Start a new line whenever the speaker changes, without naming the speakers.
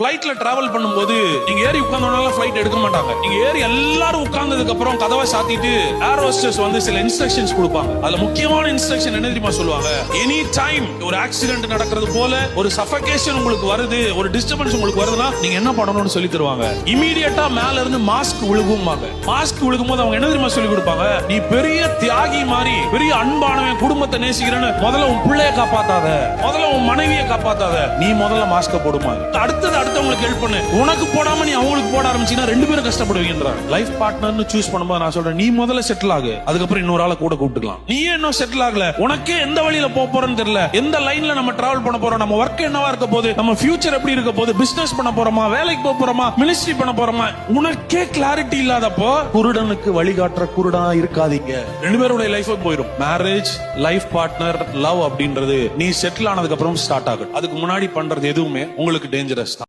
பிளைட்ல டிராவல் பண்ணும்போது நீங்க ஏறி உட்கார்ந்தோனால பிளைட் எடுக்க மாட்டாங்க. நீங்க ஏறி எல்லாரும் உட்கார்ந்ததுக்கு அப்புறம் கதவை சாத்திட்டு ஏர் ஹோஸ்டஸ் வந்து சில இன்ஸ்ட்ரக்ஷன்ஸ் கொடுப்பாங்க. அதுல முக்கியமான இன்ஸ்ட்ரக்ஷன் என்ன தெரியுமா சொல்லுவாங்க? எனி டைம் ஒரு ஆக்சிடென்ட் நடக்கிறது போல ஒரு சஃபகேஷன் உங்களுக்கு வருது, ஒரு டிஸ்டர்பன்ஸ் உங்களுக்கு வருதுன்னா நீங்க என்ன பண்ணணும்னு சொல்லி தருவாங்க. இமீடியட்டா மேல இருந்து மாஸ்க் விழுகும்பாங்க. மாஸ்க் விழுகும்போது அவங்க என்ன தெரியுமா சொல்லி கொடுப்பாங்க? நீ பெரிய தியாகி மாதிரி, பெரிய அன்பானவன், குடும்பத்தை நேசிக்கிறேன்னு முதல்ல உன் பிள்ளைய காப்பாத்தாத, முதல்ல உன் மனைவியை காப்பாத்தாத, நீ முதல்ல மாஸ்க போடுமா. அடுத்தது அடுத்தவங்களுக்கு ஹெல்ப் பண்ணு. உனக்கு போடாம நீ அவங்களுக்கு போட ஆரம்பிச்சீங்கன்னா ரெண்டு பேரும் கஷ்டப்படுவீங்கன்றாங்க. லைஃப் பார்ட்னர்னு சூஸ் பண்ணும்போது நான் சொல்றேன், நீ முதல்ல செட்டில் ஆகு, அதுக்கப்புறம் இன்னொரு ஆளை கூட கூப்பிட்டுக்கலாம். நீயே இன்னும் செட்டில் ஆகல, உனக்கே எந்த வழியில போறோம்னு தெரியல, எந்த லைன்ல நம்ம டிராவல் பண்ண போறோம், நம்ம ஒர்க் என்னவா இருக்க போகுது, நம்ம ஃபியூச்சர் எப்படி இருக்க போகுது, பிசினஸ் பண்ண போறோமா, வேலைக்கு போக போறோமா, மினிஸ்ட்ரி பண்ண போறோமா, உனக்கே கிளாரிட்டி இல்லாதப்போ குருடனுக்கு வழிகாட்டுற குருடனா இருக்காதீங்க. ரெண்டு பேருடைய லைஃப் போயிடும். மேரேஜ், லைஃப் பார்ட்னர், லவ் அப்படின்றது நீ செட்டில் ஆனதுக்கு அப்புறம் ஸ்டார்ட் ஆகும். அதுக்கு முன்னாடி பண்றது எதுவுமே உங்களுக்கு டேஞ்சரஸ் தான்.